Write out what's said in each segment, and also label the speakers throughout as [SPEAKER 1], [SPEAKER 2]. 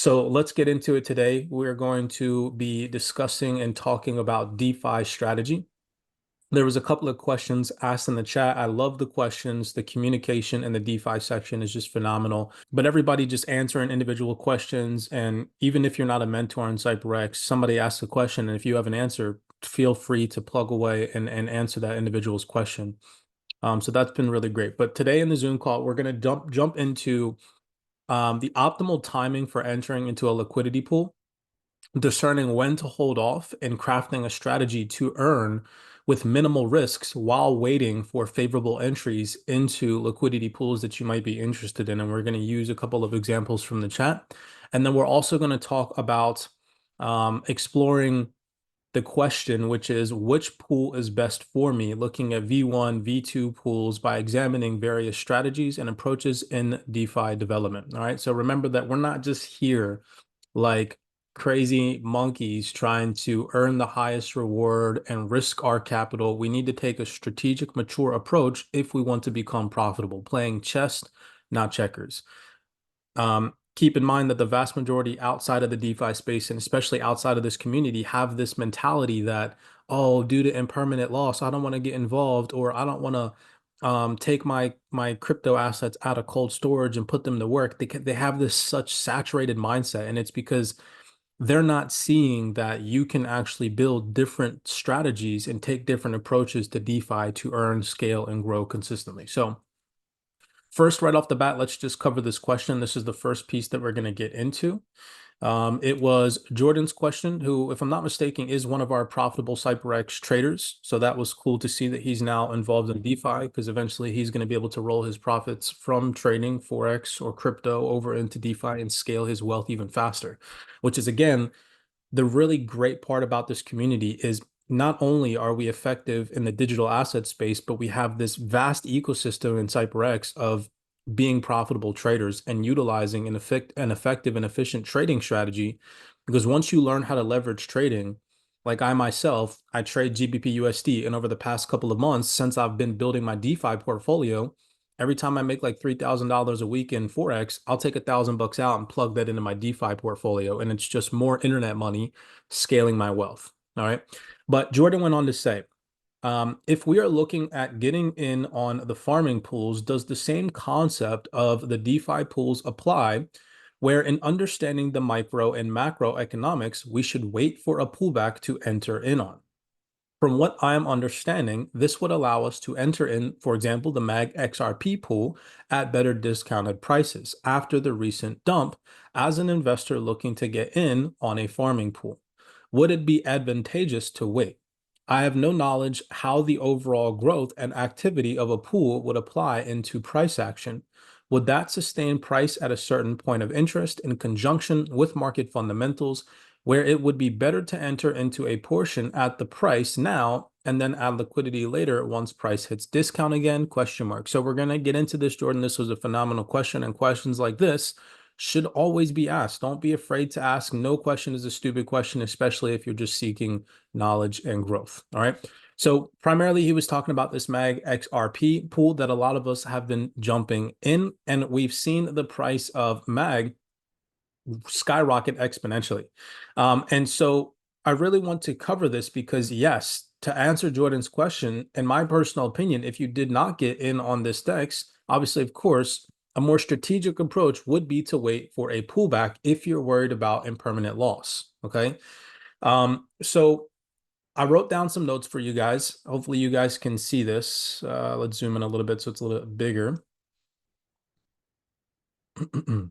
[SPEAKER 1] So let's get into it today. We're going to be discussing and talking about DeFi strategy. There was a couple of questions asked in the chat. I love the questions. The communication in the DeFi section is just phenomenal. But everybody just answering individual questions. And even if you're not a mentor in CYPRX, somebody asks a question, and if you have an answer, feel free to plug away and answer that individual's question. So that's been really great. But today in the Zoom call, we're going to jump into the optimal timing for entering into a liquidity pool, discerning when to hold off, and crafting a strategy to earn with minimal risks while waiting for favorable entries into liquidity pools that you might be interested in. And we're going to use a couple of examples from the chat. And then we're also going to talk about exploring the question, which is which pool is best for me, looking at V1, V2 pools by examining various strategies and approaches in DeFi development. All right. So remember that we're not just here like crazy monkeys trying to earn the highest reward and risk our capital. We need to take a strategic, mature approach if we want to become profitable, playing chess, not checkers. Keep in mind that the vast majority outside of the DeFi space, and especially outside of this community, have this mentality that, oh, due to impermanent loss, I don't want to get involved, or I don't want to take my crypto assets out of cold storage and put them to work. They have this such saturated mindset, and it's because they're not seeing that you can actually build different strategies and take different approaches to DeFi to earn, scale, and grow consistently. So first, right off the bat, let's just cover this question. This is the first piece that we're going to get into. It was Jordan's question, who, if I'm not mistaken, is one of our profitable CYPRX traders. So that was cool to see that he's now involved in DeFi, because eventually he's going to be able to roll his profits from trading forex or crypto over into DeFi and scale his wealth even faster, which is, again, the really great part about this community is not only are we effective in the digital asset space, but we have this vast ecosystem in CypherX of being profitable traders and utilizing an effective and efficient trading strategy. Because once you learn how to leverage trading, like I myself, I trade GBP USD, and over the past couple of months, since I've been building my DeFi portfolio, every time I make like $3,000 a week in forex, I'll take $1,000 out and plug that into my DeFi portfolio, and it's just more internet money scaling my wealth. All right. But Jordan went on to say, if we are looking at getting in on the farming pools, does the same concept of the DeFi pools apply, where in understanding the micro and macro economics, we should wait for a pullback to enter in on? From what I am understanding, this would allow us to enter in, for example, the MAG XRP pool at better discounted prices after the recent dump as an investor looking to get in on a farming pool. Would it be advantageous to wait? I have no knowledge how the overall growth and activity of a pool would apply into price action. Would that sustain price at a certain point of interest in conjunction with market fundamentals, where it would be better to enter into a portion at the price now and then add liquidity later once price hits discount again? Question mark. So we're going to get into this, Jordan. This was a phenomenal question, and questions like this should always be asked. Don't be afraid to ask. No question is a stupid question, especially if you're just seeking knowledge and growth. All right. So primarily he was talking about this MAG XRP pool that a lot of us have been jumping in, and we've seen the price of MAG skyrocket exponentially. And so I really want to cover this because, yes, to answer Jordan's question, in my personal opinion, if you did not get in on this DEX, obviously, of course, a more strategic approach would be to wait for a pullback if you're worried about impermanent loss. Okay. So I wrote down some notes for you guys. Hopefully you guys can see this. Let's zoom in a little bit so it's a little bit bigger. All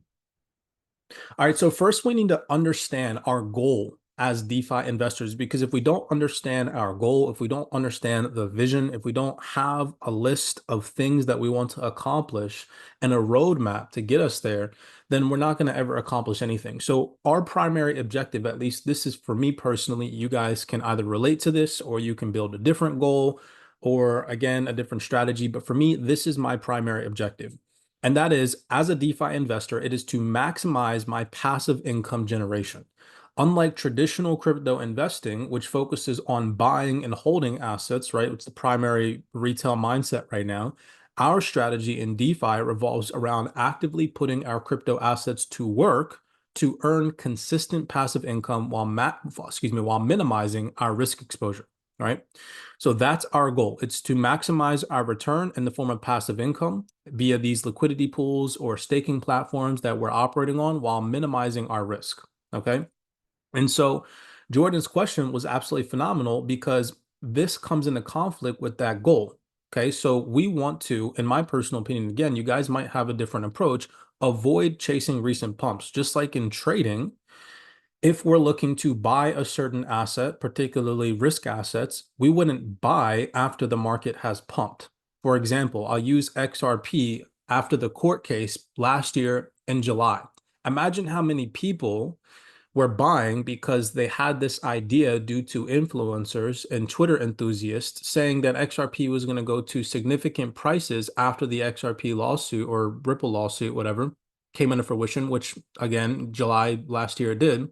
[SPEAKER 1] right, so first we need to understand our goal as DeFi investors, because if we don't understand our goal, if we don't understand the vision, if we don't have a list of things that we want to accomplish and a roadmap to get us there, then we're not going to ever accomplish anything. So our primary objective, at least this is for me personally, you guys can either relate to this or you can build a different goal or, again, a different strategy. But for me, this is my primary objective. And that is, as a DeFi investor, it is to maximize my passive income generation. Unlike traditional crypto investing, which focuses on buying and holding assets, right? It's the primary retail mindset right now. Our strategy in DeFi revolves around actively putting our crypto assets to work to earn consistent passive income while minimizing our risk exposure, right? So that's our goal. It's to maximize our return in the form of passive income via these liquidity pools or staking platforms that we're operating on while minimizing our risk, okay? And so Jordan's question was absolutely phenomenal because this comes into conflict with that goal. Okay, so we want to, in my personal opinion, again, you guys might have a different approach, avoid chasing recent pumps. Just like in trading, if we're looking to buy a certain asset, particularly risk assets, we wouldn't buy after the market has pumped. For example, I'll use XRP after the court case last year in July. Imagine how many people were buying because they had this idea due to influencers and Twitter enthusiasts saying that XRP was going to go to significant prices after the XRP lawsuit or Ripple lawsuit, whatever, came into fruition, which again, July last year it did.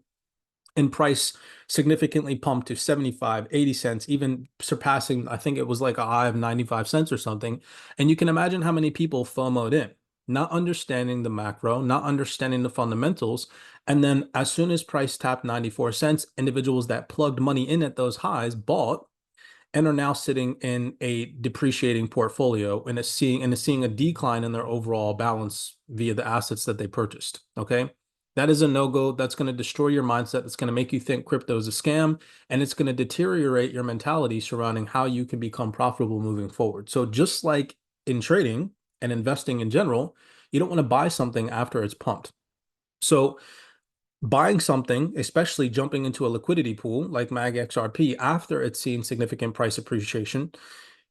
[SPEAKER 1] And price significantly pumped to 75, 80 cents, even surpassing, I think it was like a high of 95 cents or something. And you can imagine how many people FOMO'd in, not understanding the macro, not understanding the fundamentals. And then as soon as price tapped 94 cents, individuals that plugged money in at those highs bought and are now sitting in a depreciating portfolio and seeing a decline in their overall balance via the assets that they purchased. Okay. That is a no-go. That's going to destroy your mindset. It's going to make you think crypto is a scam, and it's going to deteriorate your mentality surrounding how you can become profitable moving forward. So just like in trading and investing in general, you don't want to buy something after it's pumped. So buying something, especially jumping into a liquidity pool like MAG-XRP after it's seen significant price appreciation,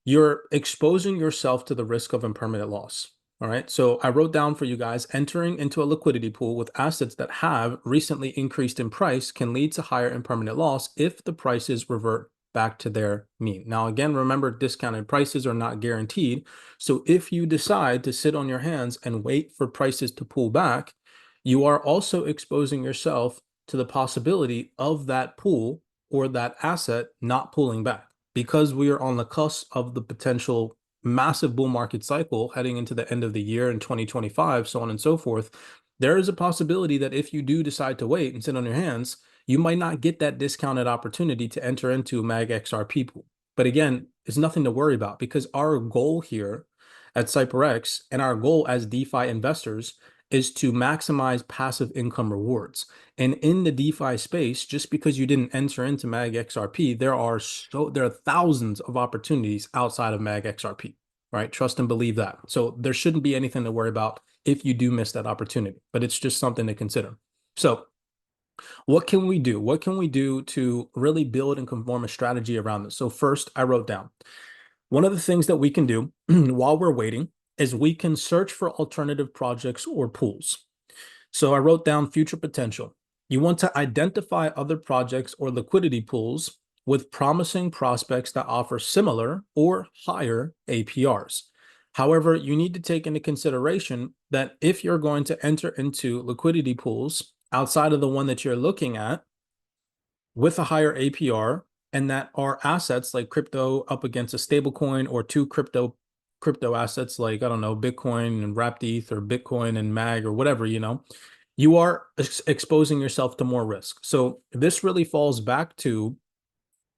[SPEAKER 1] you're exposing yourself to the risk of impermanent loss. All right. So I wrote down for you guys, entering into a liquidity pool with assets that have recently increased in price can lead to higher impermanent loss if the prices revert back to their mean. Now, again, remember, discounted prices are not guaranteed. So if you decide to sit on your hands and wait for prices to pull back, you are also exposing yourself to the possibility of that pool or that asset not pulling back. Because we are on the cusp of the potential massive bull market cycle heading into the end of the year in 2025, so on and so forth, there is a possibility that if you do decide to wait and sit on your hands, you might not get that discounted opportunity to enter into a MAG XRP pool. But again, it's nothing to worry about because our goal here at CYPRX and our goal as DeFi investors is to maximize passive income rewards. And in the DeFi space, just because you didn't enter into MAG XRP, there are thousands of opportunities outside of MAG XRP, right? Trust and believe that. So there shouldn't be anything to worry about if you do miss that opportunity, but it's just something to consider. So what can we do? What can we do to really build and conform a strategy around this? So first, I wrote down one of the things that we can do while we're waiting is we can search for alternative projects or pools. So I wrote down future potential. You want to identify other projects or liquidity pools with promising prospects that offer similar or higher APRs. However, you need to take into consideration that if you're going to enter into liquidity pools outside of the one that you're looking at with a higher APR, and that are assets like crypto up against a stable coin or two crypto assets like, I don't know, Bitcoin and wrapped ETH or Bitcoin and MAG or whatever, you are exposing yourself to more risk. So this really falls back to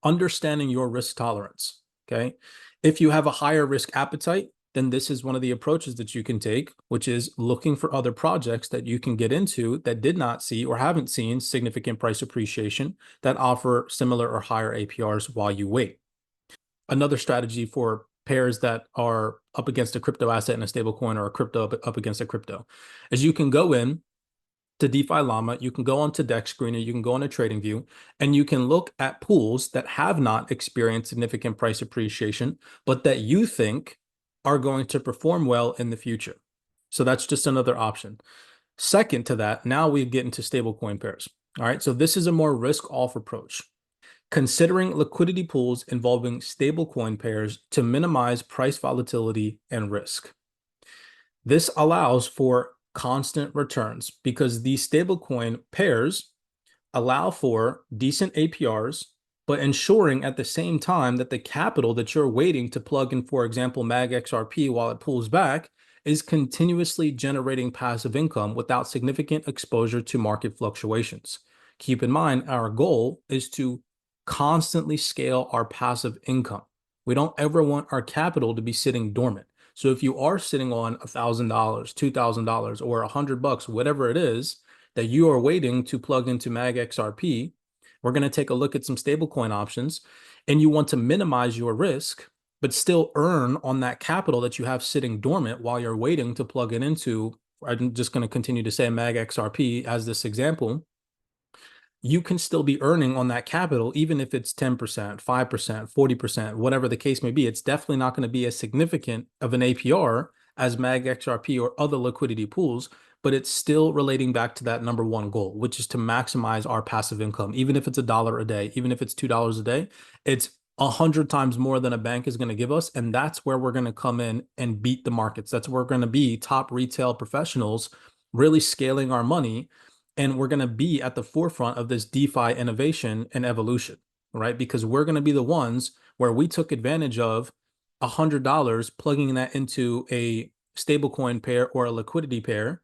[SPEAKER 1] understanding your risk tolerance. Okay. If you have a higher risk appetite, then this is one of the approaches that you can take, which is looking for other projects that you can get into that did not see or haven't seen significant price appreciation that offer similar or higher APRs while you wait. Another strategy for pairs that are up against a crypto asset and a stable coin or a crypto up against a crypto is you can go in to DeFi Llama, you can go onto Deck Screener, you can go into TradingView, and you can look at pools that have not experienced significant price appreciation, but that you think are going to perform well in the future. So that's just another option. Second to that, now we get into stablecoin pairs. All right, so this is a more risk-off approach. Considering liquidity pools involving stablecoin pairs to minimize price volatility and risk. This allows for constant returns because these stablecoin pairs allow for decent APRs, but ensuring at the same time that the capital that you're waiting to plug in, for example, MAG XRP while it pulls back, is continuously generating passive income without significant exposure to market fluctuations. Keep in mind, our goal is to constantly scale our passive income. We don't ever want our capital to be sitting dormant. So if you are sitting on $1,000, $2,000, or $100, whatever it is that you are waiting to plug into MagXRP, we're going to take a look at some stablecoin options, and you want to minimize your risk, but still earn on that capital that you have sitting dormant while you're waiting to plug it into. I'm just going to continue to say MagXRP as this example. You can still be earning on that capital, even if it's 10%, 5%, 40%, whatever the case may be. It's definitely not going to be as significant of an APR as MagXRP or other liquidity pools, but it's still relating back to that number one goal, which is to maximize our passive income. Even if it's $1 a day, even if it's $2 a day, it's 100 times more than a bank is going to give us. And that's where we're going to come in and beat the markets. That's where we're going to be top retail professionals, really scaling our money. And we're going to be at the forefront of this DeFi innovation and evolution, right? Because we're going to be the ones where we took advantage of $100, plugging that into a stablecoin pair or a liquidity pair,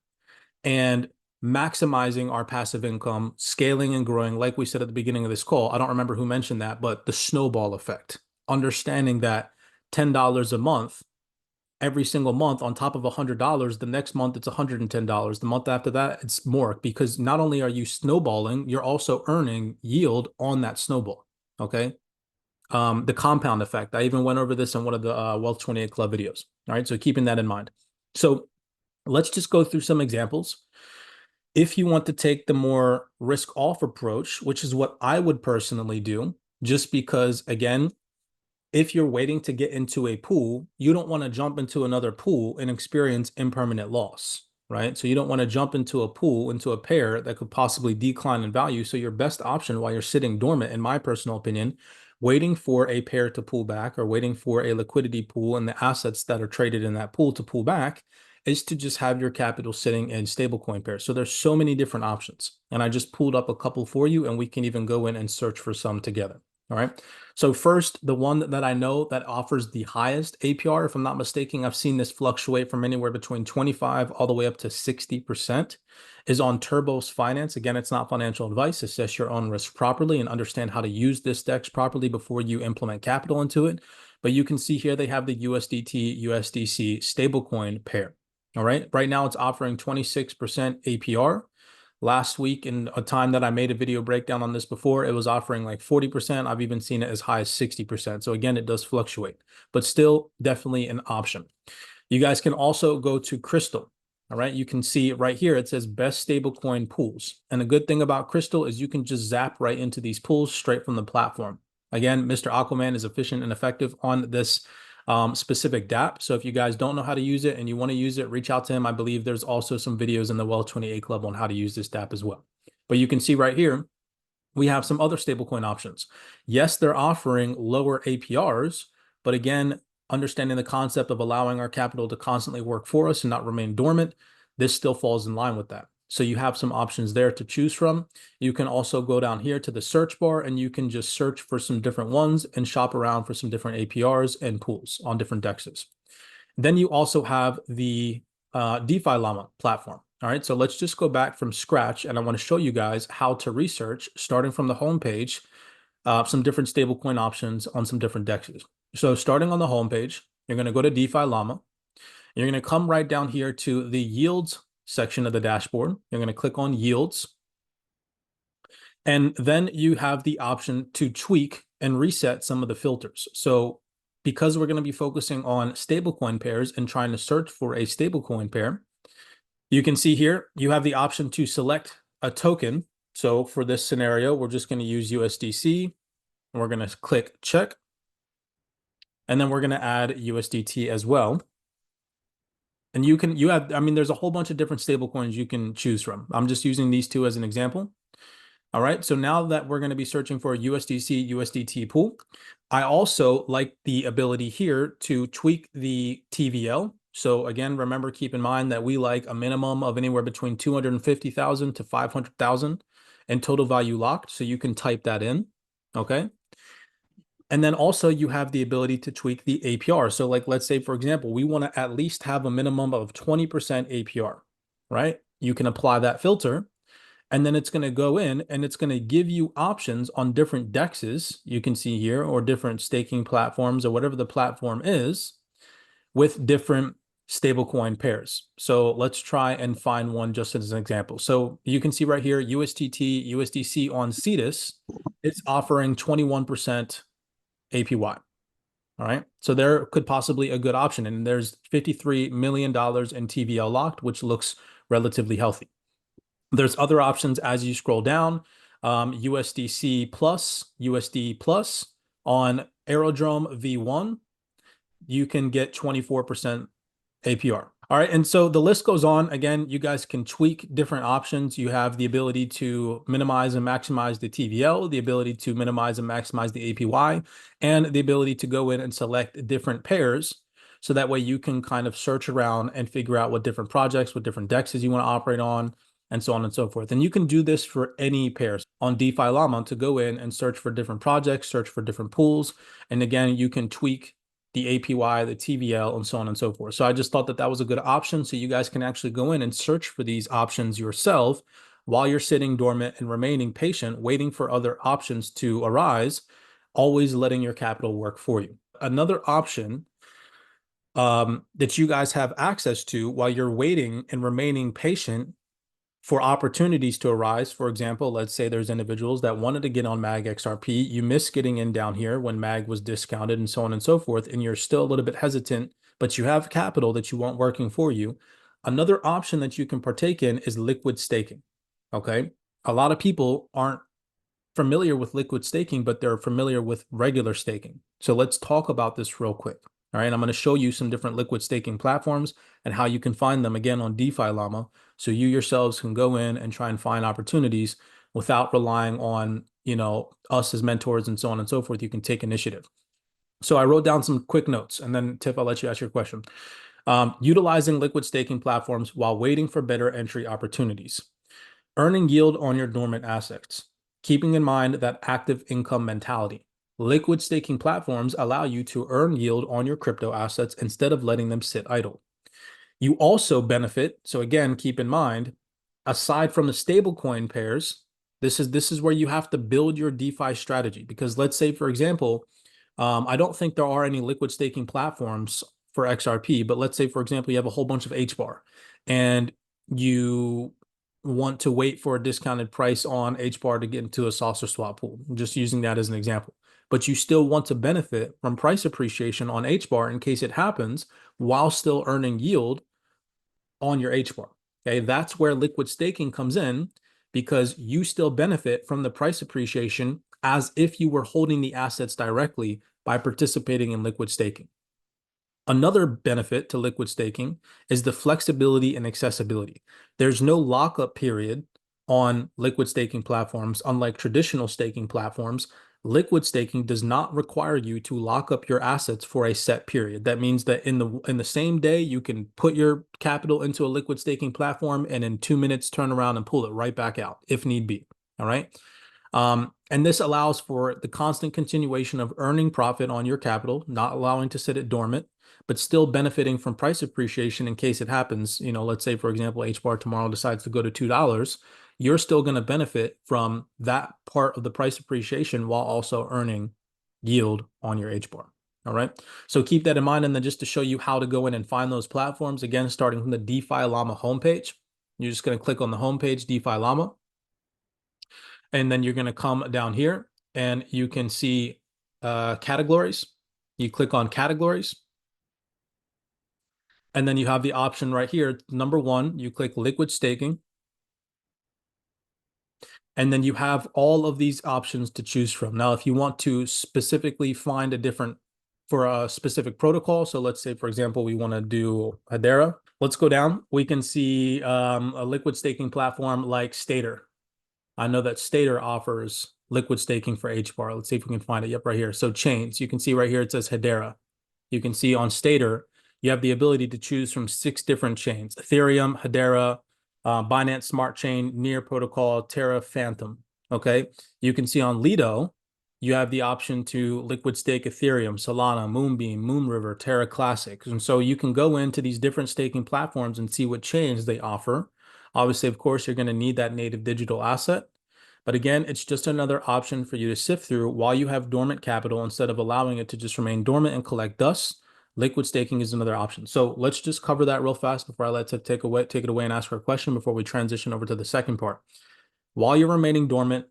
[SPEAKER 1] and maximizing our passive income, scaling and growing, like we said at the beginning of this call. I don't remember who mentioned that, but the snowball effect, understanding that $10 a month every single month on top of $100, the next month it's $110. The month after that, it's more, because not only are you snowballing, you're also earning yield on that snowball. Okay. The compound effect. I even went over this in one of the Wealth 28 Club videos. All right. So keeping that in mind. So let's just go through some examples. If you want to take the more risk off approach, which is what I would personally do, just because, again, if you're waiting to get into a pool, you don't want to jump into another pool and experience impermanent loss, right? So you don't want to jump into a pool, into a pair that could possibly decline in value. So your best option while you're sitting dormant, in my personal opinion, waiting for a pair to pull back or waiting for a liquidity pool and the assets that are traded in that pool to pull back, is to just have your capital sitting in stablecoin pairs. So there's so many different options. And I just pulled up a couple for you, and we can even go in and search for some together. All right. So first, the one that I know that offers the highest APR, if I'm not mistaken, I've seen this fluctuate from anywhere between 25 all the way up to 60%, is on Turbos Finance. Again, it's not financial advice. Assess your own risk properly and understand how to use this DEX properly before you implement capital into it. But you can see here they have the USDT, USDC stablecoin pair. All right. Right now it's offering 26% APR. Last week, in a time that I made a video breakdown on this before, it was offering like 40%. I've even seen it as high as 60%. So again, it does fluctuate, but still definitely an option. You guys can also go to Crystal. All right. You can see right here, it says best stablecoin pools. And the good thing about Crystal is you can just zap right into these pools straight from the platform. Again, Mr. Aquaman is efficient and effective on this specific DApp. So if you guys don't know how to use it and you want to use it, reach out to him. I believe there's also some videos in the Wealth 28 Club on how to use this DApp as well. But you can see right here, we have some other stablecoin options. Yes, they're offering lower APRs, but again, understanding the concept of allowing our capital to constantly work for us and not remain dormant, this still falls in line with that. So you have some options there to choose from. You can also go down here to the search bar and you can just search for some different ones and shop around for some different APRs and pools on different DEXs. Then you also have the DeFi Llama platform. All right, so let's just go back from scratch, and I want to show you guys how to research, starting from the homepage, some different stablecoin options on some different DEXs. So starting on the homepage, you're going to go to DeFi Llama. You're going to come right down here to the yields section of the dashboard. You're going to click on yields. And then you have the option to tweak and reset some of the filters. So because we're going to be focusing on stablecoin pairs and trying to search for a stablecoin pair, you can see here, you have the option to select a token. So for this scenario, we're just going to use USDC, and we're going to click check. And then we're going to add USDT as well. And there's a whole bunch of different stablecoins you can choose from. I'm just using these two as an example. All right, so now that we're going to be searching for a USDC, USDT pool, I also like the ability here to tweak the TVL. So again, remember, keep in mind that we like a minimum of anywhere between 250,000 to 500,000 in total value locked. So you can type that in, okay? And then also you have the ability to tweak the APR. So like, let's say, for example, we want to at least have a minimum of 20% APR, right? You can apply that filter, and then it's going to go in and it's going to give you options on different dexes you can see here, or different staking platforms, or whatever the platform is, with different stablecoin pairs. So let's try and find one just as an example. So you can see right here, USDT, USDC on Cetus, it's offering 21% APY. All right. So there could possibly a good option. And there's $53 million in TVL locked, which looks relatively healthy. There's other options as you scroll down. USDC plus, USD plus on Aerodrome V1, you can get 24% APR. All right. And so the list goes on. Again, you guys can tweak different options. You have the ability to minimize and maximize the TVL, the ability to minimize and maximize the APY, and the ability to go in and select different pairs. So that way you can kind of search around and figure out what different projects, what different dexes you want to operate on, and so on and so forth. And you can do this for any pairs on DeFi Llama to go in and search for different projects, search for different pools. And again, you can tweak the APY, the TVL, and so on and so forth. So I just thought that that was a good option. So you guys can actually go in and search for these options yourself while you're sitting dormant and remaining patient, waiting for other options to arise, always letting your capital work for you. Another option that you guys have access to while you're waiting and remaining patient for opportunities to arise. For example, let's say there's individuals that wanted to get on MAG XRP. You missed getting in down here when MAG was discounted and so on and so forth, and you're still a little bit hesitant, but you have capital that you want working for you. Another option that you can partake in is liquid staking. Okay. A lot of people aren't familiar with liquid staking, but they're familiar with regular staking. So let's talk about this real quick. All right, I'm going to show you some different liquid staking platforms and how you can find them again on DeFi Llama. So you yourselves can go in and try and find opportunities without relying on, us as mentors and so on and so forth. You can take initiative. So I wrote down some quick notes, and then Tiff, I'll let you ask your question. Utilizing liquid staking platforms while waiting for better entry opportunities. Earning yield on your dormant assets. Keeping in mind that active income mentality. Liquid staking platforms allow you to earn yield on your crypto assets instead of letting them sit idle. You also benefit, so again, keep in mind, aside from the stablecoin pairs, this is where you have to build your DeFi strategy. Because let's say, for example, I don't think there are any liquid staking platforms for XRP, but let's say, for example, you have a whole bunch of HBAR and you want to wait for a discounted price on HBAR to get into a saucer swap pool. I'm just using that as an example. But you still want to benefit from price appreciation on HBAR in case it happens while still earning yield on your HBAR. Okay, that's where liquid staking comes in, because you still benefit from the price appreciation as if you were holding the assets directly by participating in liquid staking. Another benefit to liquid staking is the flexibility and accessibility. There's no lockup period on liquid staking platforms. Unlike traditional staking platforms, liquid staking does not require you to lock up your assets for a set period. That means that in the same day, you can put your capital into a liquid staking platform and in 2 minutes turn around and pull it right back out if need be. All right. And this allows for the constant continuation of earning profit on your capital, not allowing to sit it dormant, but still benefiting from price appreciation in case it happens. Let's say, for example, HBAR tomorrow decides to go to $2. You're still going to benefit from that part of the price appreciation while also earning yield on your HBAR. All right. So keep that in mind. And then just to show you how to go in and find those platforms, again, starting from the DeFi Llama homepage, you're just going to click on the homepage, DeFi Llama. And then you're going to come down here and you can see categories. You click on categories. And then you have the option right here. Number one, you click liquid staking. And then you have all of these options to choose from. Now, if you want to specifically find for a specific protocol, so let's say, for example, we want to do Hedera. Let's go down. We can see a liquid staking platform like Stater. I know that Stater offers liquid staking for HBAR. Let's see if we can find it. Yep, right here. So chains, you can see right here, it says Hedera. You can see on Stater, you have the ability to choose from 6 different chains: Ethereum, Hedera, Binance Smart Chain, Near Protocol, Terra, Phantom. Okay. You can see on Lido, You have the option to liquid stake Ethereum, Solana, Moonbeam, Moonriver, Terra Classic. And so you can go into these different staking platforms and see what chains they offer. Obviously, of course, you're going to need that native digital asset. But again, it's just another option for you to sift through while you have dormant capital instead of allowing it to just remain dormant and collect dust. Liquid staking is another option. So let's just cover that real fast before I let Tiff take it away and ask her a question before we transition over to the second part. While you're remaining dormant,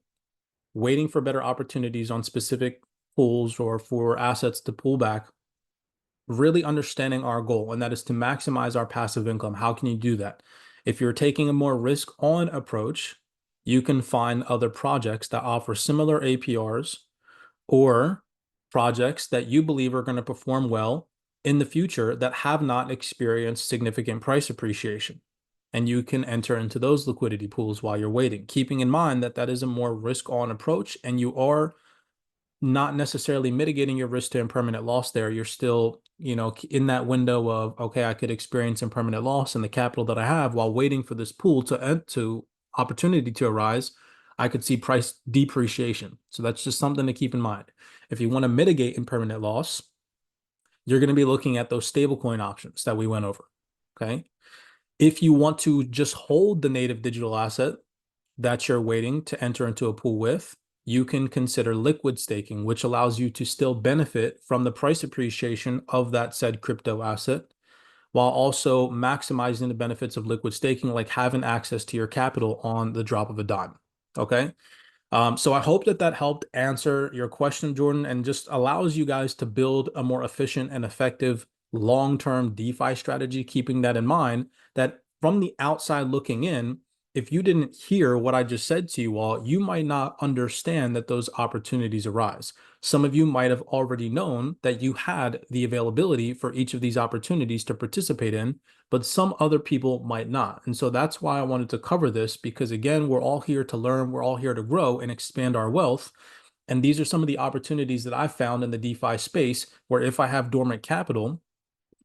[SPEAKER 1] waiting for better opportunities on specific pools or for assets to pull back, really understanding our goal, and that is to maximize our passive income. How can you do that? If you're taking a more risk-on approach, you can find other projects that offer similar APRs or projects that you believe are going to perform well in the future that have not experienced significant price appreciation. And you can enter into those liquidity pools while you're waiting, keeping in mind that that is a more risk-on approach and you are not necessarily mitigating your risk to impermanent loss there. You're still, in that window of, okay, I could experience impermanent loss in the capital that I have while waiting for this pool to opportunity to arise. I could see price depreciation. So that's just something to keep in mind. If you want to mitigate impermanent loss, you're going to be looking at those stablecoin options that we went over. Okay. If you want to just hold the native digital asset that you're waiting to enter into a pool with, you can consider liquid staking, which allows you to still benefit from the price appreciation of that said crypto asset, while also maximizing the benefits of liquid staking, like having access to your capital on the drop of a dime. Okay. So I hope that that helped answer your question, Jordan, and just allows you guys to build a more efficient and effective long-term DeFi strategy, keeping that in mind that from the outside looking in, if you didn't hear what I just said to you all, you might not understand that those opportunities arise. Some of you might have already known that you had the availability for each of these opportunities to participate in, but some other people might not. And so that's why I wanted to cover this, because again, we're all here to learn, we're all here to grow and expand our wealth. And these are some of the opportunities that I found in the DeFi space where if I have dormant capital,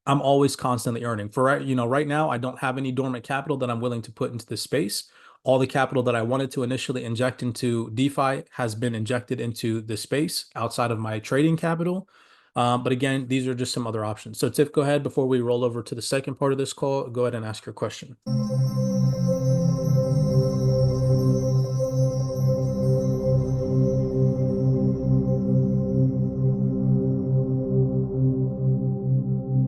[SPEAKER 1] I'm always constantly earning. For right now, I don't have any dormant capital that I'm willing to put into this space. All the capital that I wanted to initially inject into DeFi has been injected into this space outside of my trading capital. But again, these are just some other options. So Tiff, go ahead before we roll over to the second part of this call. Go ahead and ask your question.